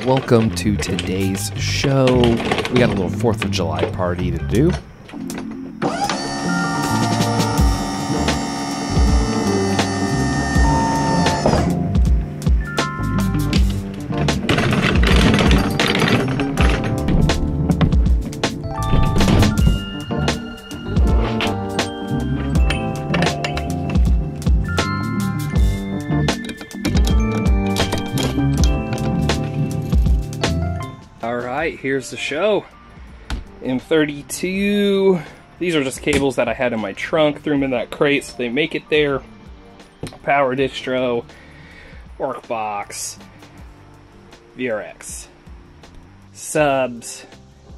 welcome to today's show. We got a little 4th of July party to do. Alright, here's the show. M32. These are just cables that I had in my trunk. Threw them in that crate so they make it there. Power distro. Workbox. VRX. Subs.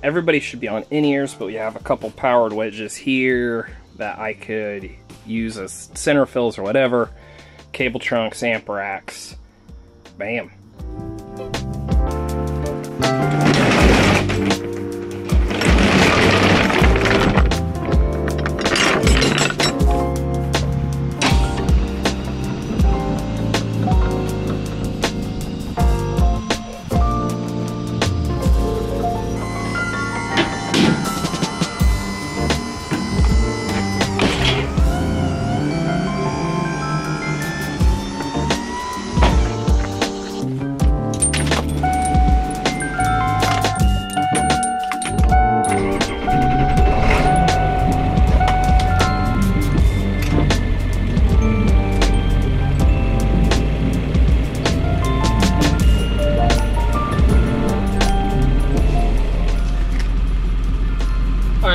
Everybody should be on in-ears, but we have a couple powered wedges here that I could use as center fills or whatever. Cable trunks, amp racks. Bam.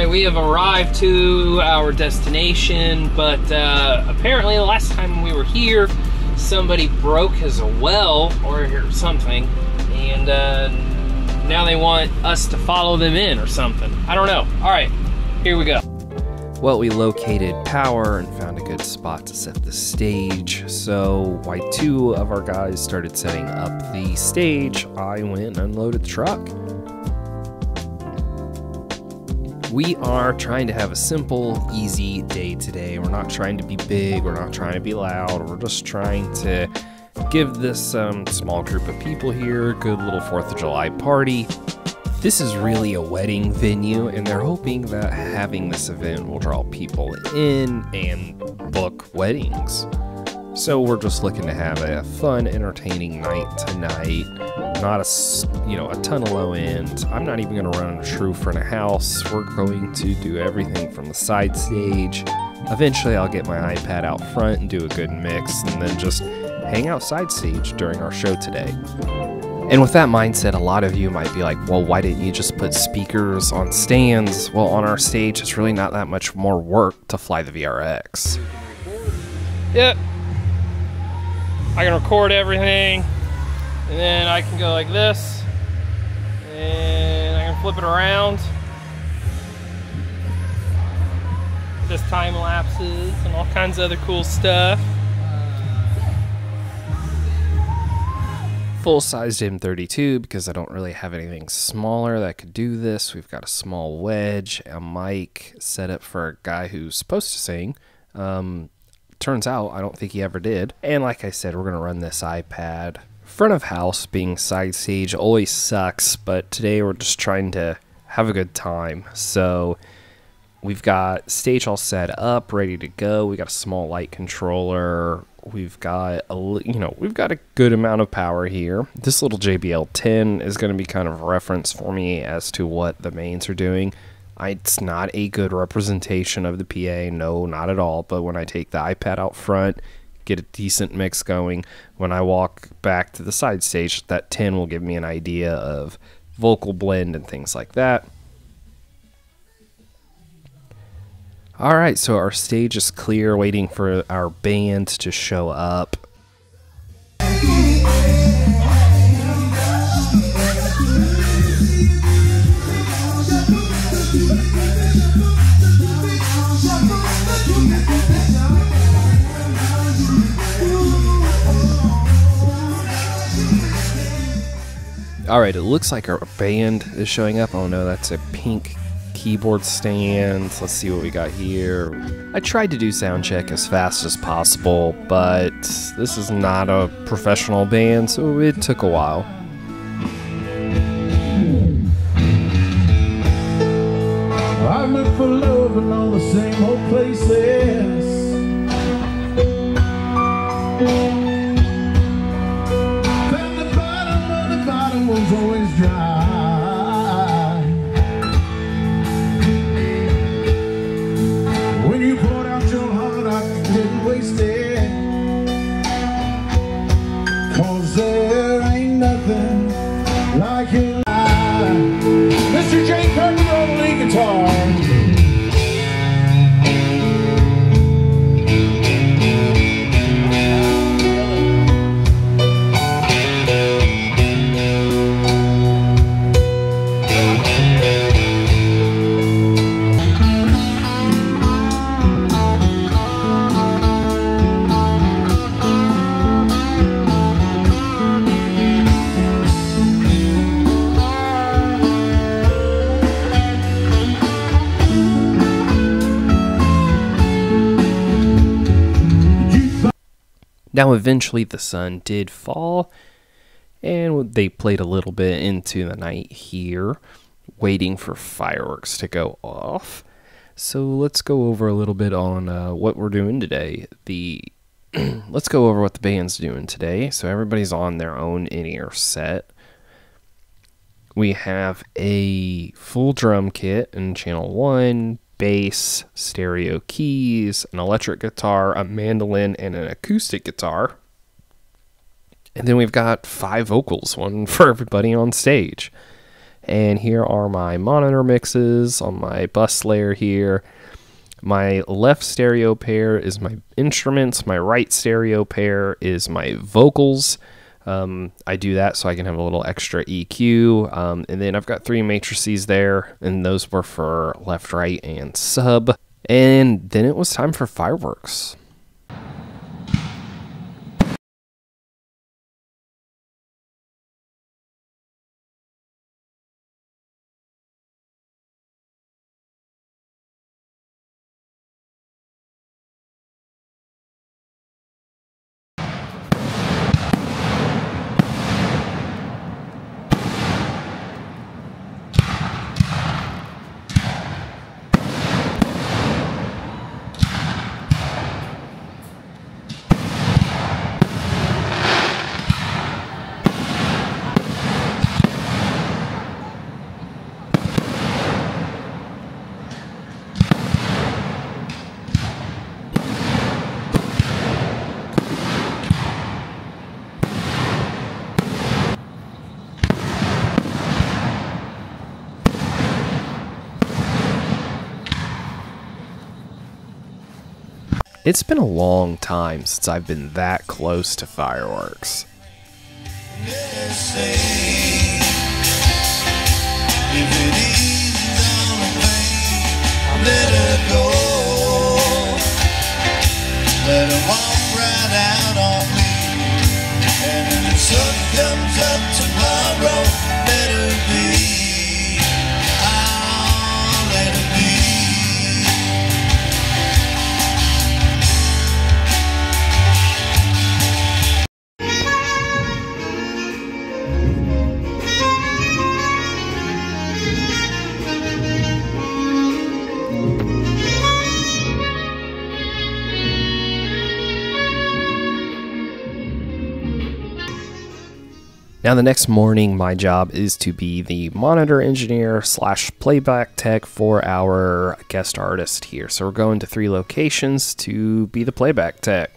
We have arrived to our destination, but apparently the last time we were here, somebody broke his well or something, and now they want us to follow them in or something. I don't know. All right, here we go. Well, we located power and found a good spot to set the stage, so while 2 of our guys started setting up the stage, I went and unloaded the truck. We are trying to have a simple, easy day today. We're not trying to be big, we're not trying to be loud, we're just trying to give this small group of people here a good little 4th of July party. This is really a wedding venue, and they're hoping that having this event will draw people in and book weddings. So we're just looking to have a fun, entertaining night tonight. Not a ton of low end. I'm not even going to run a true front of house. We're going to do everything from the side stage. Eventually I'll get my iPad out front and do a good mix, and then just hang out side stage during our show today. And with that mindset, a lot of you might be like, well, why didn't you just put speakers on stands? Well, on our stage, it's really not that much more work to fly the VRX. Yep. I can record everything, and then I can go like this, and I can flip it around. Just time lapses and all kinds of other cool stuff. Full-sized M32 because I don't really have anything smaller that could do this. We've got a small wedge, a mic set up for a guy who's supposed to sing. Turns out I don't think he ever did. And like I said, we're going to run this iPad. Front of house being side stage always sucks, but today we're just trying to have a good time. So we've got stage all set up, ready to go. We got a small light controller. We've got a good amount of power here. This little JBL 10 is going to be kind of a reference for me as to what the mains are doing. It's not a good representation of the PA, no, not at all. But when I take the iPad out front, get a decent mix going, when I walk back to the side stage, that 10 will give me an idea of vocal blend and things like that. Alright, so our stage is clear, waiting for our band to show up. Alright, it looks like our band is showing up. Oh no, that's a pink keyboard stand. Let's see what we got here. I tried to do sound check as fast as possible, but this is not a professional band, so it took a while. for love and all the same old places. Found the bottom of the bottom was always dry. When you poured out your heart, I didn't waste it. 'Cause there ain't nothing like it. Mr. J. Kirby on the lead guitar. Now, eventually the sun did fall, and they played a little bit into the night here, waiting for fireworks to go off. So let's go over a little bit on what we're doing today. Let's go over what the band's doing today. So everybody's on their own in-ear set. We have a full drum kit in channel 1, bass, stereo keys, an electric guitar, a mandolin, and an acoustic guitar. And then we've got 5 vocals, one for everybody on stage. And here are my monitor mixes on my bus layer here. My left stereo pair is my instruments. My right stereo pair is my vocals. I do that so I can have a little extra EQ, and then I've got 3 matrices there, and those were for left, right, and sub. And then it was time for fireworks. It's been a long time since I've been that close to fireworks. Let her walk right out on me. And when the sun comes up tomorrow, let her be. Oh, let her be. Now the next morning, my job is to be the monitor engineer / playback tech for our guest artist here. So we're going to 3 locations to be the playback tech.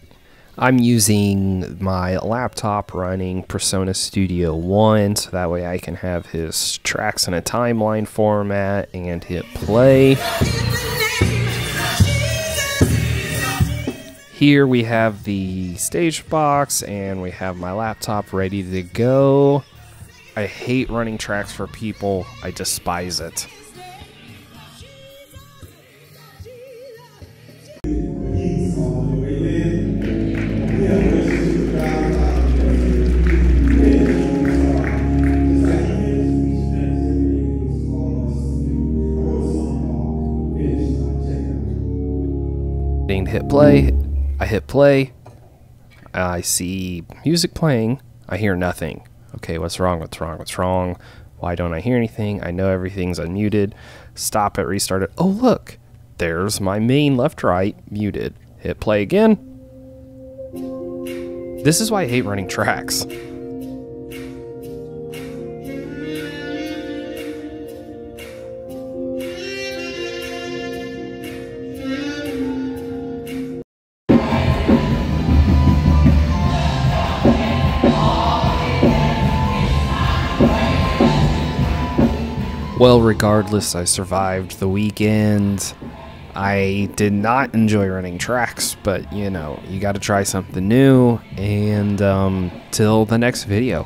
I'm using my laptop running Persona Studio 1, so that way I can have his tracks in a timeline format and hit play. Here we have the stage box and we have my laptop ready to go. I hate running tracks for people. I despise it. Hit play. I hit play. I see music playing. I hear nothing. Okay, what's wrong? What's wrong? What's wrong? Why don't I hear anything? I know everything's unmuted. Stop it, restart it. Oh, look, there's my main left-right muted. Hit play again. This is why I hate running tracks. Well, regardless, I survived the weekend. I did not enjoy running tracks, but you know, you got to try something new. And till the next video.